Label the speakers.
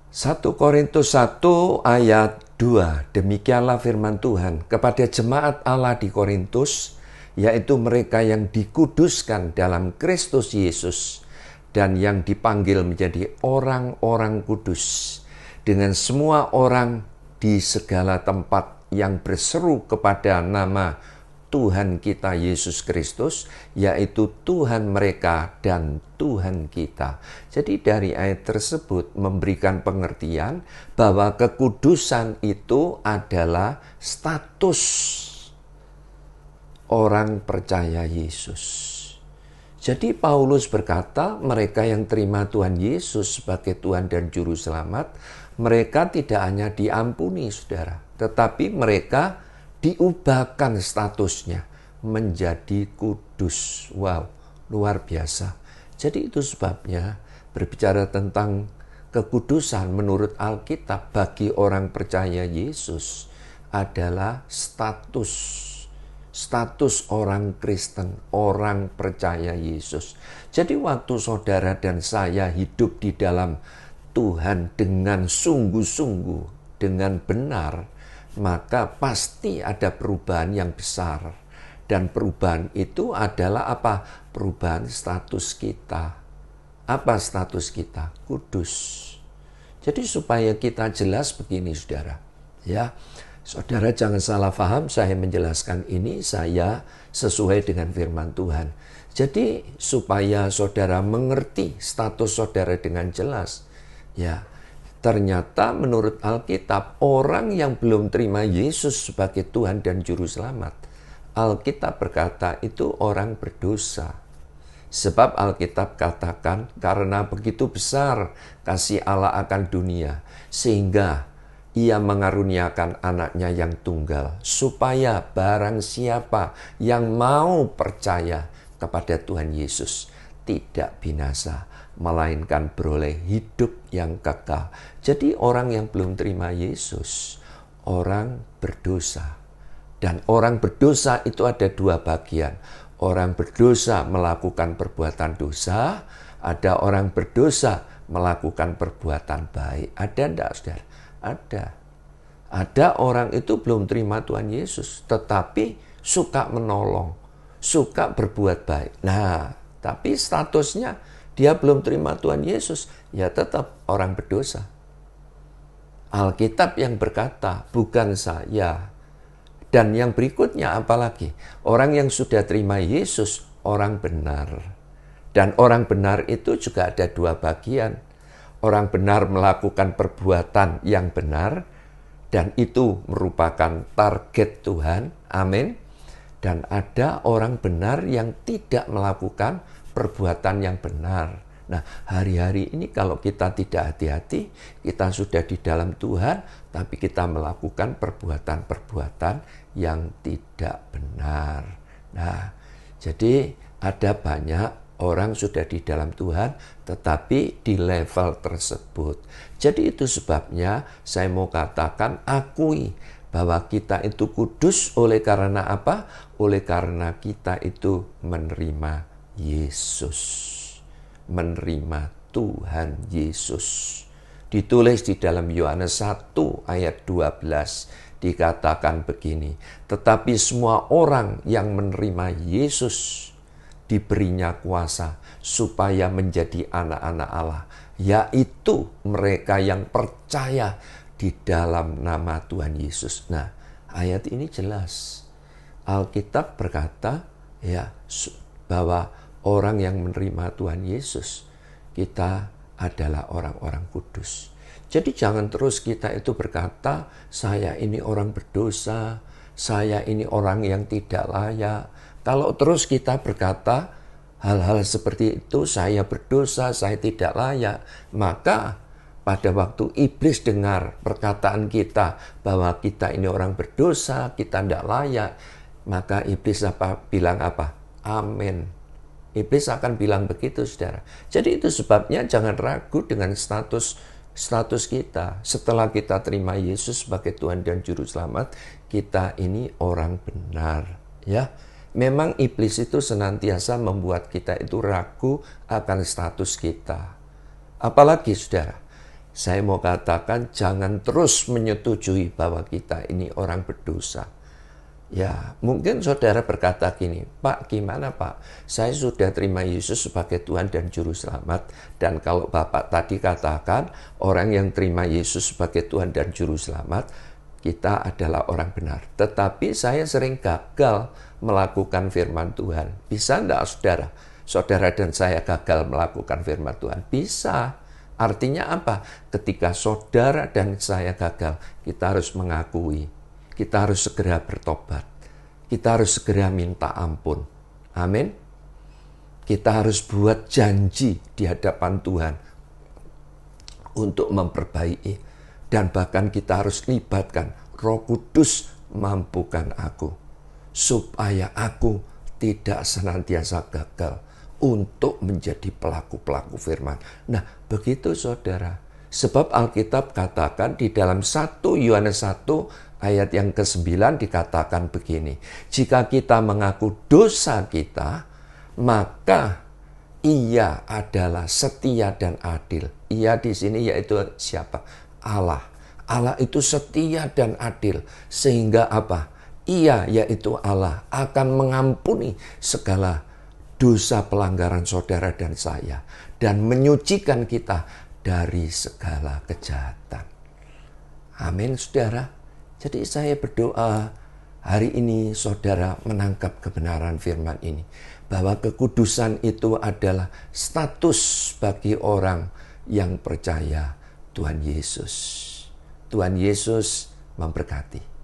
Speaker 1: 1 Korintus 1 ayat 2. Demikianlah firman Tuhan kepada jemaat Allah di Korintus, yaitu mereka yang dikuduskan dalam Kristus Yesus dan yang dipanggil menjadi orang-orang kudus, dengan semua orang di segala tempat yang berseru kepada nama Tuhan kita Yesus Kristus, yaitu Tuhan mereka dan Tuhan kita. Jadi dari ayat tersebut memberikan pengertian bahwa kekudusan itu adalah status orang percaya Yesus. Jadi Paulus berkata, mereka yang terima Tuhan Yesus sebagai Tuhan dan Juru Selamat, mereka tidak hanya diampuni, saudara, tetapi mereka diubahkan statusnya menjadi kudus. Wow, luar biasa. Jadi itu sebabnya berbicara tentang kekudusan menurut Alkitab bagi orang percaya Yesus adalah status orang Kristen, orang percaya Yesus. Jadi waktu saudara dan saya hidup di dalam Tuhan dengan sungguh-sungguh, dengan benar, maka pasti ada perubahan yang besar. Dan perubahan itu adalah apa? Perubahan status kita. Apa status kita? Kudus. Jadi supaya kita jelas begini, saudara. Ya, saudara jangan salah paham, saya menjelaskan ini saya sesuai dengan firman Tuhan. Jadi supaya saudara mengerti status saudara dengan jelas, ya, ternyata menurut Alkitab, orang yang belum terima Yesus sebagai Tuhan dan Juru Selamat, Alkitab berkata itu orang berdosa. Sebab Alkitab katakan, karena begitu besar kasih Allah akan dunia, sehingga Ia mengaruniakan anaknya yang tunggal, supaya barang siapa yang mau percaya kepada Tuhan Yesus tidak binasa, melainkan beroleh hidup yang kekal. Jadi orang yang belum terima Yesus, orang berdosa. Dan orang berdosa itu ada dua bagian. Orang berdosa melakukan perbuatan dosa, ada orang berdosa melakukan perbuatan baik. Ada enggak, saudara? Ada. Ada orang itu belum terima Tuhan Yesus, tetapi suka menolong, suka berbuat baik. Nah, tapi statusnya dia belum terima Tuhan Yesus, ya tetap orang berdosa. Alkitab yang berkata, bukan saya. Dan yang berikutnya apalagi? Orang yang sudah terima Yesus, orang benar. Dan orang benar itu juga ada dua bagian. Orang benar melakukan perbuatan yang benar, dan itu merupakan target Tuhan. Amin. Dan ada orang benar yang tidak melakukan perbuatan yang benar. Nah, hari-hari ini kalau kita tidak hati-hati, kita sudah di dalam Tuhan, tapi kita melakukan perbuatan-perbuatan yang tidak benar. Nah, jadi ada banyak orang sudah di dalam Tuhan, tetapi di level tersebut. Jadi itu sebabnya saya mau katakan, akui bahwa kita itu kudus oleh karena apa? Oleh karena kita itu menerima Yesus. Menerima Tuhan Yesus. Ditulis di dalam Yohanes 1 ayat 12 dikatakan begini, tetapi semua orang yang menerima Yesus diberinya kuasa supaya menjadi anak-anak Allah, yaitu mereka yang percaya di dalam nama Tuhan Yesus. Nah, ayat ini jelas. Alkitab berkata ya bahwa orang yang menerima Tuhan Yesus, kita adalah orang-orang kudus. Jadi jangan terus kita itu berkata, saya ini orang berdosa, saya ini orang yang tidak layak. Kalau terus kita berkata hal-hal seperti itu, saya berdosa, saya tidak layak, maka pada waktu iblis dengar perkataan kita bahwa kita ini orang berdosa, kita tidak layak, maka iblis bilang apa? Amin. Iblis akan bilang begitu, saudara. Jadi itu sebabnya jangan ragu dengan status kita. Setelah kita terima Yesus sebagai Tuhan dan Juru Selamat, kita ini orang benar. Ya, memang iblis itu senantiasa membuat kita itu ragu akan status kita. Apalagi, saudara, Saya mau katakan jangan terus menyetujui bahwa kita ini orang berdosa. Ya, mungkin saudara berkata gini, Pak, gimana Pak? Saya sudah terima Yesus sebagai Tuhan dan Juru Selamat. Dan kalau Bapak tadi katakan, orang yang terima Yesus sebagai Tuhan dan Juru Selamat, kita adalah orang benar. Tetapi saya sering gagal melakukan firman Tuhan. Bisa enggak saudara? Saudara dan saya gagal melakukan firman Tuhan? Bisa. Artinya apa? Ketika saudara dan saya gagal, kita harus mengakui. Kita harus segera bertobat. Kita harus segera minta ampun. Amin. Kita harus buat janji di hadapan Tuhan untuk memperbaiki. Dan bahkan kita harus libatkan Roh Kudus mampukan aku. Supaya aku tidak senantiasa gagal untuk menjadi pelaku-pelaku firman. Nah, begitu saudara. Sebab Alkitab katakan di dalam 1 Yohanes 1 ayat yang ke-9 dikatakan begini. Jika kita mengaku dosa kita, maka Ia adalah setia dan adil. Ia di sini yaitu siapa? Allah. Allah itu setia dan adil. Sehingga apa? Ia yaitu Allah akan mengampuni segala dosa pelanggaran saudara dan saya. Dan menyucikan kita dari segala kejahatan. Amin, saudara. Jadi saya berdoa hari ini saudara menangkap kebenaran firman ini. Bahwa kekudusan itu adalah status bagi orang yang percaya Tuhan Yesus. Tuhan Yesus memberkati.